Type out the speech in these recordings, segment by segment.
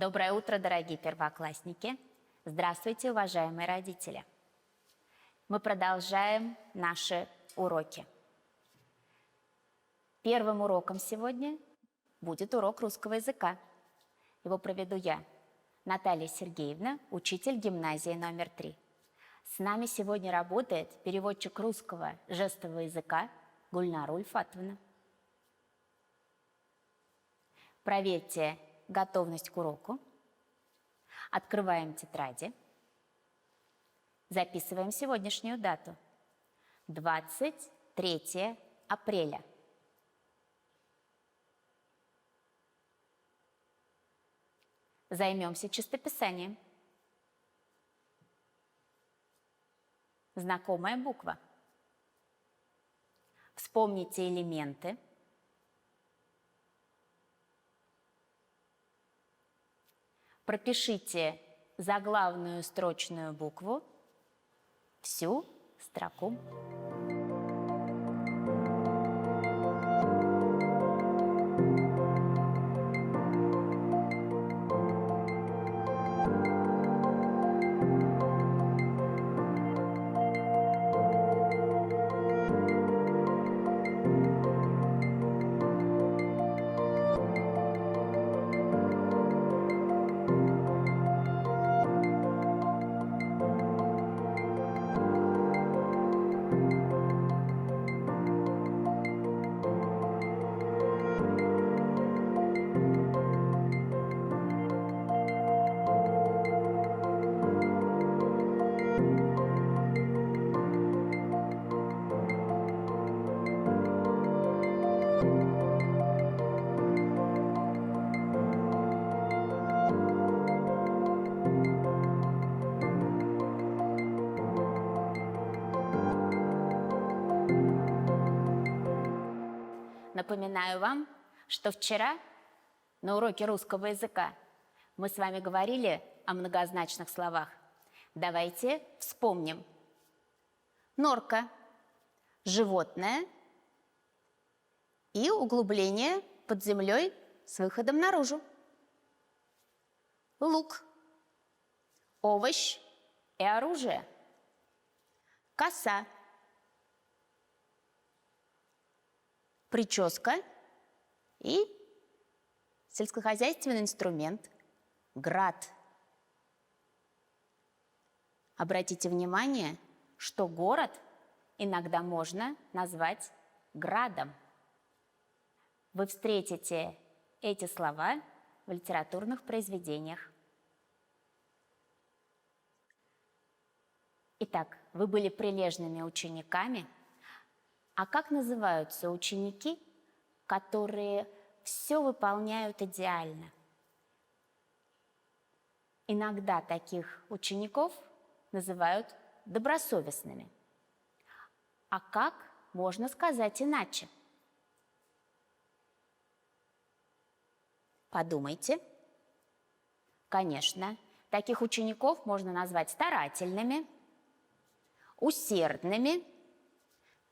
Доброе утро, дорогие первоклассники! Здравствуйте, уважаемые родители! Мы продолжаем наши уроки. Первым уроком сегодня будет урок русского языка. Его проведу я, Наталья Сергеевна, учитель гимназии номер 3. С нами сегодня работает переводчик русского жестового языка Гульнара Ульфатовна. Проверьте готовность к уроку. Открываем тетради. Записываем сегодняшнюю дату. 23 апреля. Займемся чистописанием. Знакомая буква. Вспомните элементы. Пропишите заглавную строчную букву, всю строку. Напоминаю вам, что вчера на уроке русского языка мы с вами говорили о многозначных словах. Давайте вспомним. Норка – животное и углубление под землей с выходом наружу. Лук – овощ и оружие. Коса – прическа и сельскохозяйственный инструмент – град. Обратите внимание, что город иногда можно назвать градом. Вы встретите эти слова в литературных произведениях. Итак, вы были прилежными учениками. А как называются ученики, которые все выполняют идеально? Иногда таких учеников называют добросовестными. А как можно сказать иначе? Подумайте. Конечно, таких учеников можно назвать старательными, усердными,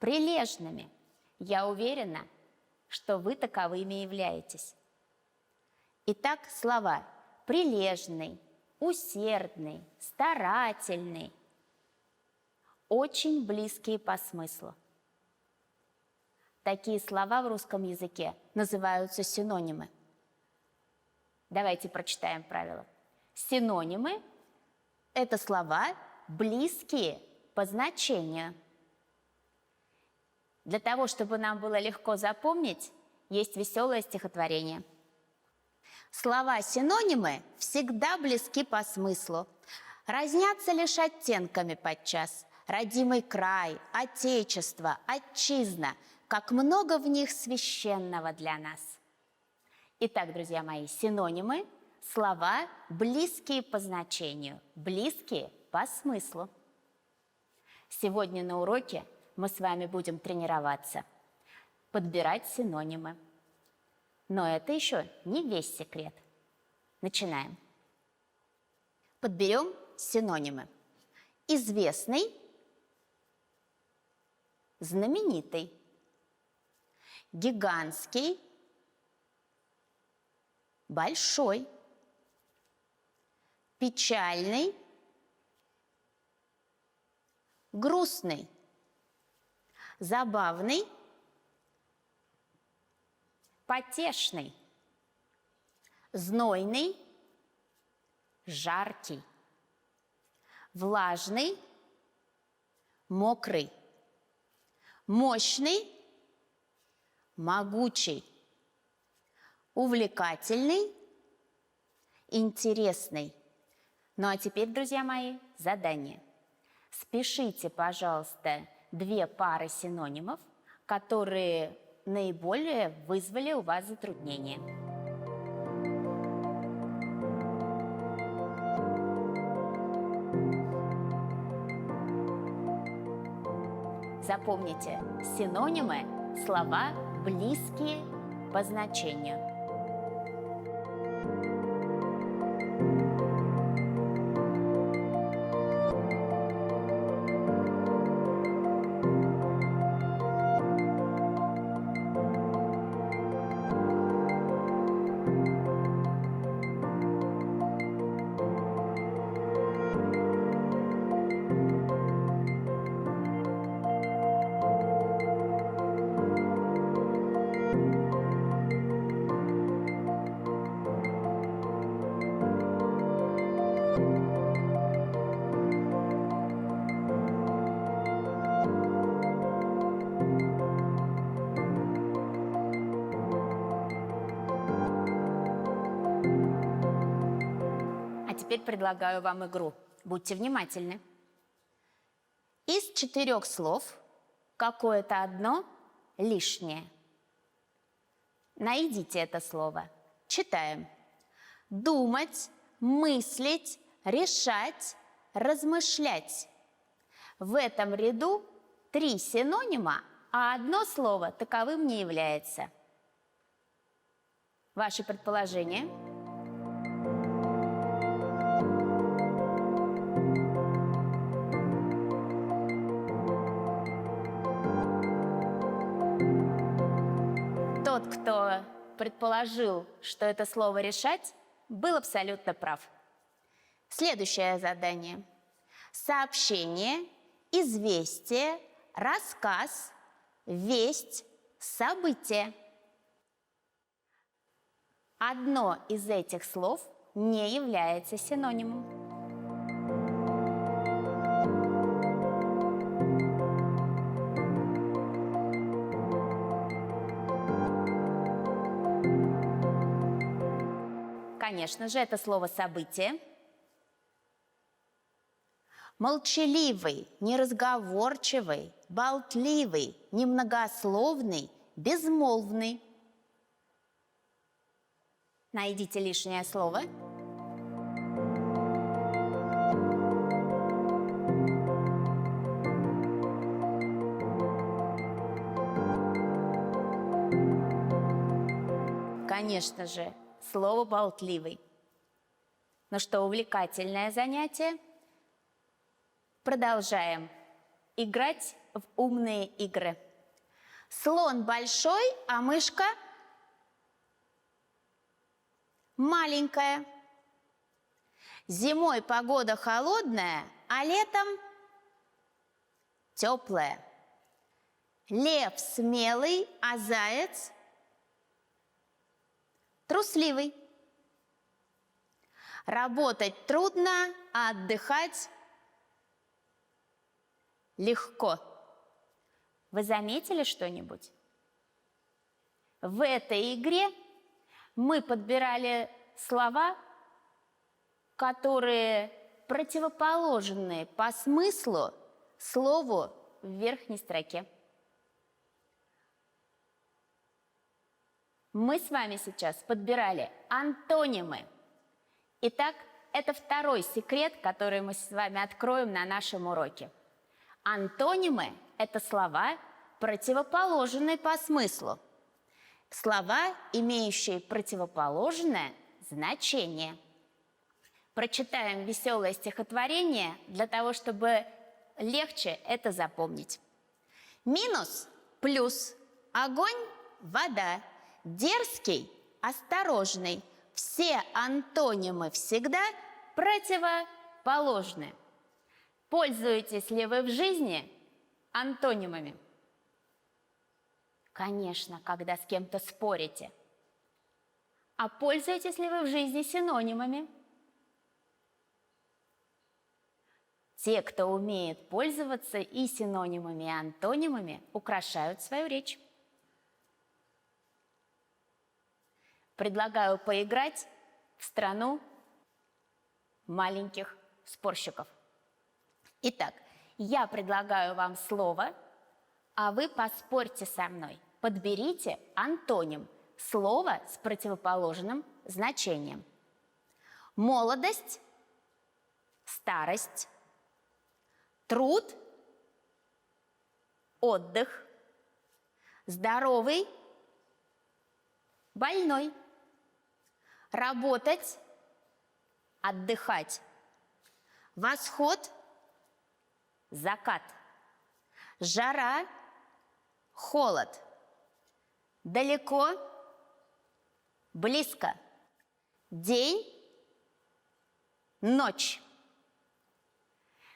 прилежными. Я уверена, что вы таковыми являетесь. Итак, слова прилежный, усердный, старательный очень близкие по смыслу. Такие слова в русском языке называются синонимы. Давайте прочитаем правила. Синонимы – это слова, близкие по значению. Для того, чтобы нам было легко запомнить, есть веселое стихотворение. Слова-синонимы всегда близки по смыслу. Разнятся лишь оттенками подчас. Родимый край, отечество, отчизна, как много в них священного для нас. Итак, друзья мои, синонимы – слова, близкие по значению, близкие по смыслу. Сегодня на уроке мы с вами будем тренироваться, подбирать синонимы. Но это еще не весь секрет. Начинаем. Подберем синонимы. Известный, знаменитый, гигантский, большой, печальный, грустный, забавный, потешный, знойный, жаркий, влажный, мокрый, мощный, могучий, увлекательный, интересный. Ну а теперь, друзья мои, задание. Спишите, пожалуйста, 2 пары синонимов, которые наиболее вызвали у вас затруднения. Запомните, синонимы – слова, близкие по значению. Теперь предлагаю вам игру. Будьте внимательны. Из 4 слов какое-то одно лишнее. Найдите это слово. Читаем. Думать, мыслить, решать, размышлять. В этом ряду 3 синонима, а одно слово таковым не является. Ваши предположения? Тот, кто предположил, что это слово «решать», был абсолютно прав. Следующее задание. Сообщение, известие, рассказ, весть, событие. Одно из этих слов не является синонимом. Конечно же, это слово «событие». Молчаливый, неразговорчивый, болтливый, немногословный, безмолвный. Найдите лишнее слово. Конечно же, слово «болтливый». Ну что, увлекательное занятие? Продолжаем играть в умные игры. Слон большой, а мышка маленькая. Зимой погода холодная, а летом теплая. Лев смелый, а заяц трусливый. Работать трудно, а отдыхать легко. Вы заметили что-нибудь? В этой игре мы подбирали слова, которые противоположны по смыслу слову в верхней строке. Мы с вами сейчас подбирали антонимы. Итак, это второй секрет, который мы с вами откроем на нашем уроке. Антонимы – это слова, противоположные по смыслу. Слова, имеющие противоположное значение. Прочитаем веселое стихотворение для того, чтобы легче это запомнить. Минус, плюс, огонь, вода, дерзкий, осторожный. Все антонимы всегда противоположны. Пользуетесь ли вы в жизни антонимами? Конечно, когда с кем-то спорите. А пользуетесь ли вы в жизни синонимами? Те, кто умеет пользоваться и синонимами, и антонимами, украшают свою речь. Предлагаю поиграть в страну маленьких спорщиков. Итак, я предлагаю вам слово, а вы поспорьте со мной. Подберите антоним слова с противоположным значением. Молодость, старость, труд, отдых, здоровый, больной, работать, отдыхать, восход, закат, жара, холод, далеко, близко, день, ночь.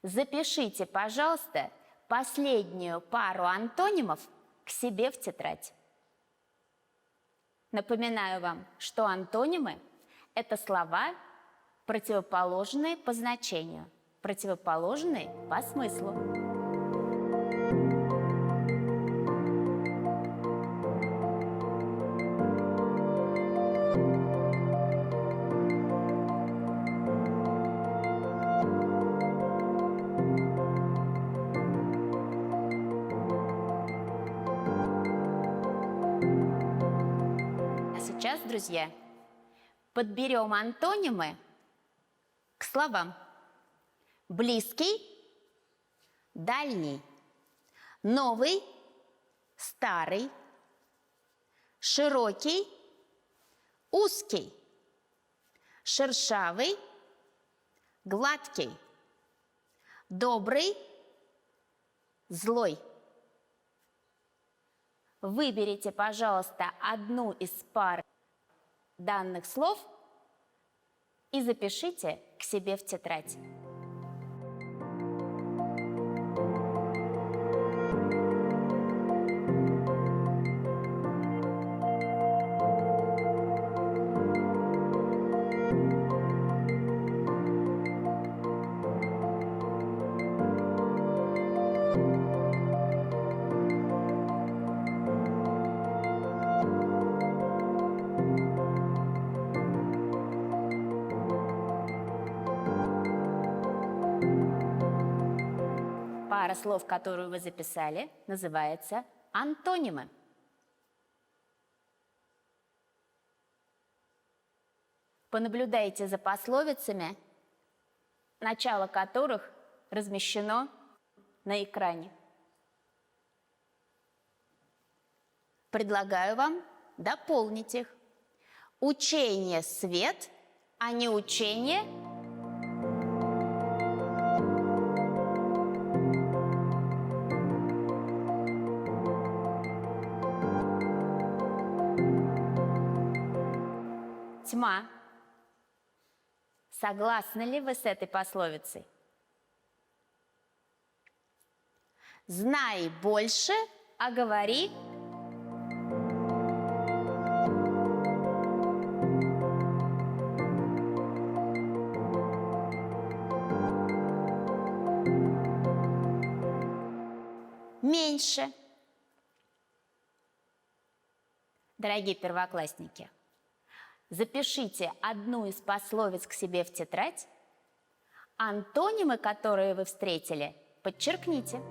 Запишите, пожалуйста, последнюю пару антонимов к себе в тетрадь. Напоминаю вам, что антонимы – это слова, противоположные по значению, противоположные по смыслу. Сейчас, друзья, подберем антонимы к словам близкий, дальний, новый, старый, широкий, узкий, шершавый, гладкий, добрый, злой. Выберите, пожалуйста, одну из пар данных слов и запишите к себе в тетрадь. Пара слов, которую вы записали, называется антонимы. Понаблюдайте за пословицами, начало которых размещено на экране. Предлагаю вам дополнить их. Учение – свет, а не учение – тьма. Согласны ли вы с этой пословицей? Знай больше, а говори меньше. Дорогие первоклассники, запишите одну из пословиц к себе в тетрадь, антонимы, которые вы встретили, подчеркните.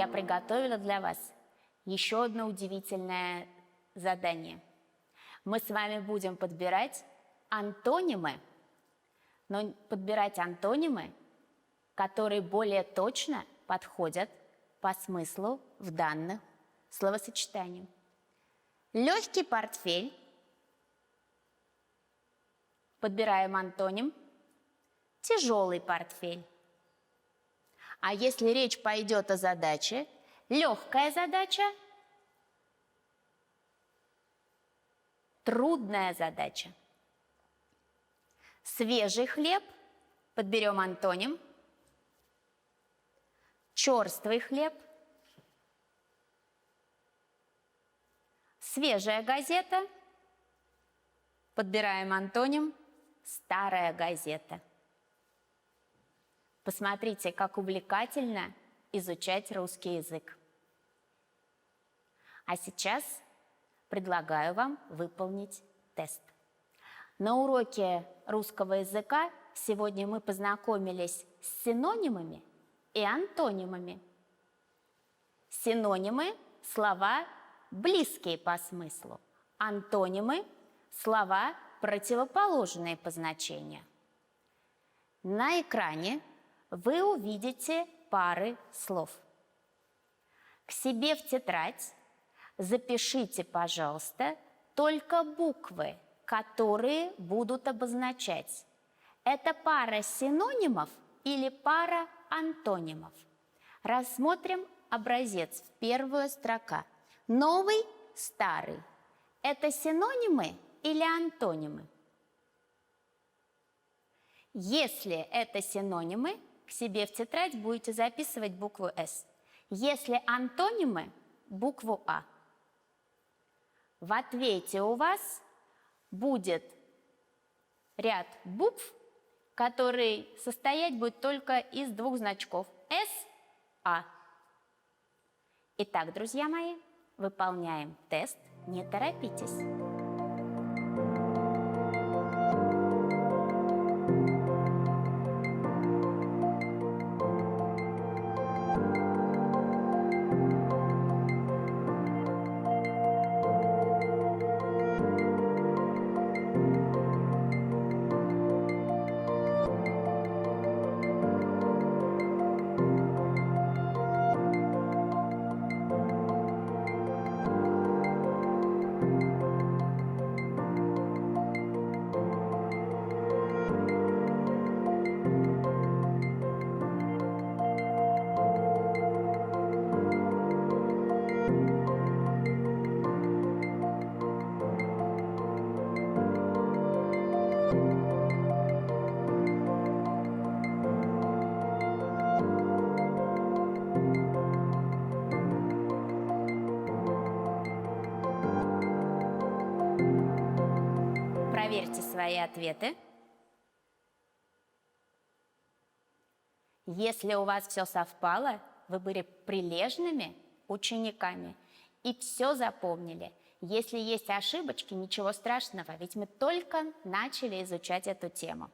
я приготовила для вас еще одно удивительное задание. Мы с вами будем подбирать антонимы, но подбирать антонимы, которые более точно подходят по смыслу в данных словосочетаниях. Легкий портфель. Подбираем антоним. Тяжелый портфель. А если речь пойдет о задаче, легкая задача, трудная задача. Свежий хлеб, подберем антоним. Черствый хлеб. Свежая газета, подбираем антоним. Старая газета. Посмотрите, как увлекательно изучать русский язык. А сейчас предлагаю вам выполнить тест. На уроке русского языка сегодня мы познакомились с синонимами и антонимами. Синонимы – слова, близкие по смыслу. Антонимы – слова, противоположные по значению. На экране вы увидите пары слов. К себе в тетрадь запишите, пожалуйста, только буквы, которые будут обозначать, это пара синонимов или пара антонимов. Рассмотрим образец. Первая строка. Новый, старый. Это синонимы или антонимы? Если это синонимы, к себе в тетрадь будете записывать букву «С». Если антонимы, букву «А». В ответе у вас будет ряд букв, который состоять будет только из двух значков «С», «А». Итак, друзья мои, выполняем тест, не торопитесь. Проверьте свои ответы. Если у вас все совпало, вы были прилежными учениками и все запомнили. Если есть ошибочки, ничего страшного, ведь мы только начали изучать эту тему.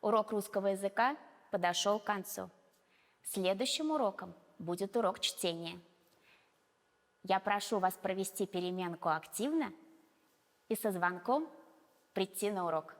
Урок русского языка подошел к концу. Следующим уроком будет урок чтения. Я прошу вас провести переменку активно и со звонком прийти на урок.